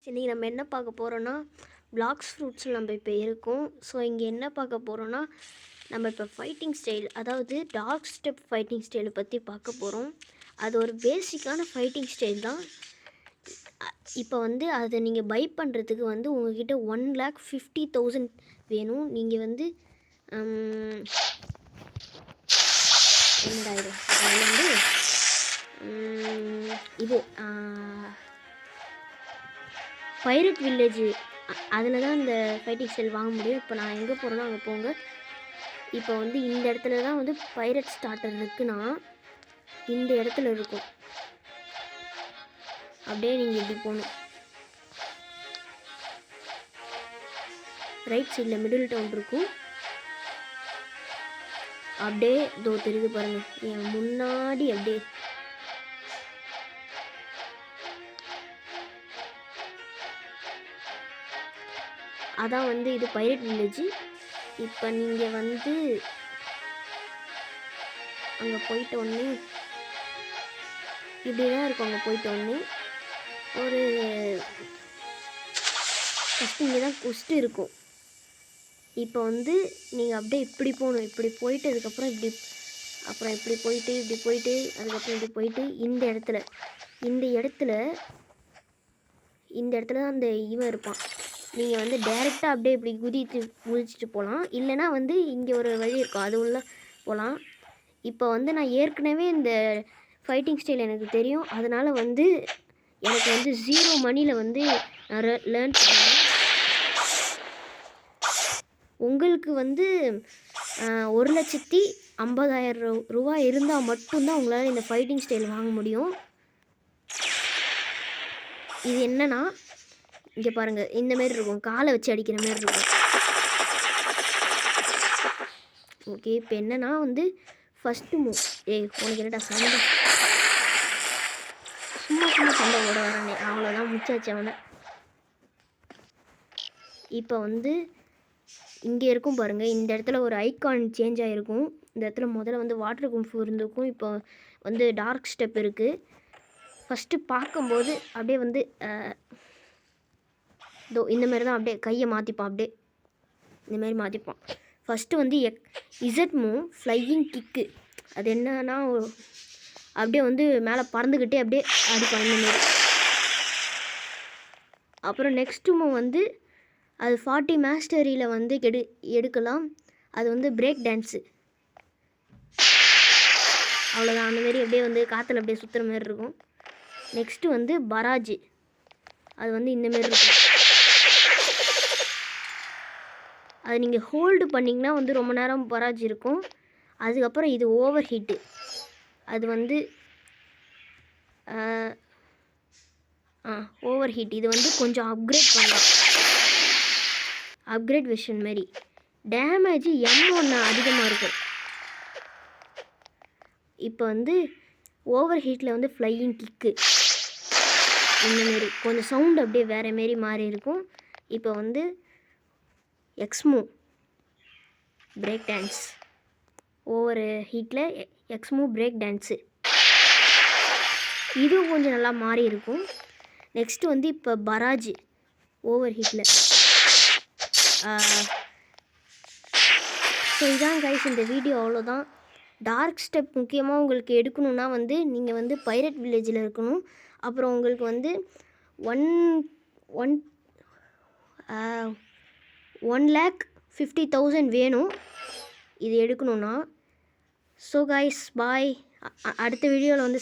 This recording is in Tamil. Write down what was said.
இன்றைக்கி நம்ம என்ன பார்க்க போகிறோன்னா பிளாக்ஸ் ஃப்ரூட்ஸில் நம்ம இப்போ இருக்கோம். ஸோ இங்கே என்ன பார்க்க போகிறோன்னா நம்ம இப்போ ஃபைட்டிங் ஸ்டைல், அதாவது டார்க் ஸ்டெப் ஃபைட்டிங் ஸ்டைலை பற்றி பார்க்க போகிறோம். அது ஒரு பேசிக்கான ஃபைட்டிங் ஸ்டைல் தான். இப்போ வந்து அதை நீங்கள் பை பண்ணுறதுக்கு வந்து உங்கள்கிட்ட 1,50,000 வேணும். நீங்கள் வந்து என்னடாயிடும் அதில் வந்து இது பைரட் வில்லேஜ், அதில் தான் இந்த ஃபைட்டிங் ஸ்டைல் வாங்க முடியும். இப்போ நான் எங்கே போகிறேன்னா அங்கே போங்க. இப்போ வந்து இந்த இடத்துல தான் வந்து பைரட் ஸ்டார்டர் இருக்குன்னா இந்த இடத்துல இருக்கும். அப்படியே நீங்கள் இப்படி போகணும். ரைட் சைடில் மிடில் டவுன் இருக்கும். அப்படியே தோ தெரியுது பாருங்கள் என் முன்னாடி. அப்படியே அதான் வந்து இது பைரட் வில்லேஜ். இப்போ நீங்கள் வந்து அங்கே போயிட்ட உடனே இப்படி தான் இருக்கும். அங்கே போயிட்ட உடனே ஒரு ஃபஸ்ட்டு இங்கே தான் கொஸ்ட் இருக்கும். இப்போ வந்து நீங்கள் அப்படியே இப்படி போகணும். இப்படி போயிட்டு அதுக்கப்புறம் இப்படி, அப்புறம் இப்படி போயிட்டு இப்படி போயிட்டு அதுக்கப்புறம் இப்படி போயிட்டு இந்த இடத்துல தான் அந்த இவன் இருப்பான். நீங்கள் வந்து டைரெக்டாக அப்படியே இப்படி குதிச்சுட்டு போகலாம். இல்லைனா வந்து இங்கே ஒரு வழி இருக்கும், அது உள்ள போகலாம். இப்போ வந்து நான் ஏற்கனவே இந்த ஃபைட்டிங் ஸ்டைல் எனக்கு தெரியும். அதனால் வந்து எனக்கு வந்து 0 மணியில் வந்து நான் லேர்ன் பண்ணுவேன். உங்களுக்கு வந்து 1,50,000 ரூபா இருந்தால் மட்டும்தான் உங்களால் இந்த ஃபைட்டிங் ஸ்டைல் வாங்க முடியும். இது என்னன்னா இங்கே பாருங்கள், இந்த மாதிரி இருக்கும், காலை வச்சு அடிக்கிற மாதிரி இருக்கும். ஓகே, இப்போ என்னன்னா வந்து ஃபஸ்ட்டு மூவ். உனக்கு என்னடா சண்டை? சும்மா சண்டை ஓட வரனே, அவ்வளோதான், முடிச்சாச்சு அவனை. இப்போ வந்து இங்கே இருக்கும் பாருங்கள், இந்த இடத்துல ஒரு ஐகான் சேஞ்ச் ஆகிருக்கும். இந்த இடத்துல முதல்ல வந்து வாட்டர் கும்ஃபு இருந்திருக்கும். இப்போ வந்து டார்க் ஸ்டெப் இருக்குது. ஃபஸ்ட்டு பார்க்கும்போது அப்படியே வந்து இதோ இந்தமாரி தான் அப்படியே கையை மாற்றிப்பான். அப்படியே இந்தமாரி மாற்றிப்பான். ஃபஸ்ட்டு வந்து இசட் மூவ் ஃப்ளையிங் கிக்கு. அது என்னன்னா அப்படியே வந்து மேலே பறந்துக்கிட்டே அப்படியே அடிப்பான் இந்தமாரி. அப்புறம் நெக்ஸ்ட்டு மூவ் வந்து அது 40 மாஸ்டரியில் வந்து எடுக்கலாம். அது வந்து பிரேக் டான்ஸு. அவ்வளோதான், அந்தமாரி அப்படியே வந்து காற்றுல அப்படியே சுற்றுற மாதிரி இருக்கும். நெக்ஸ்ட்டு வந்து பராஜ். அது வந்து இந்தமாரி இருக்கும். அது நீங்கள் ஹோல்டு பண்ணிங்கன்னா வந்து ரொம்ப நேரம் பராஜ் இருக்கும். அதுக்கப்புறம் இது ஓவர் ஹீட்டு. அது வந்து ஓவர் ஹீட். இது வந்து கொஞ்சம் அப்கிரேட் பண்ணலாம், அப்கிரேட் வெர்ஷன் மாதிரி. டேமேஜ் M1 அதிகமாக இருக்கும். இப்போ வந்து ஓவர் ஹீட்டில் வந்து ஃப்ளையிங் கிக்கு இந்தமாரி கொஞ்சம் சவுண்டு அப்படியே வேறு மாரி மாறி இருக்கும். இப்போ வந்து எக்ஸ்மூ பிரேக் டான்ஸ். ஓவர் ஹீட்டில் எக்ஸ்மூ பிரேக் டான்ஸு, இதுவும் கொஞ்சம் நல்லா மாறி இருக்கும். நெக்ஸ்ட்டு வந்து இப்போ பராஜ் ஓவர் ஹீட்டில். ஸோ இதான் கைஸ் இந்த வீடியோ, அவ்வளோதான். டார்க் ஸ்டெப் முக்கியமாக உங்களுக்கு எடுக்கணுன்னா வந்து நீங்கள் வந்து பைரட் வில்லேஜில் இருக்கணும். அப்புறம் உங்களுக்கு வந்து 1,50,000 வேணும் இது எடுக்கணுன்னா. So guys bye. அடுத்த வீடியோவில் வந்து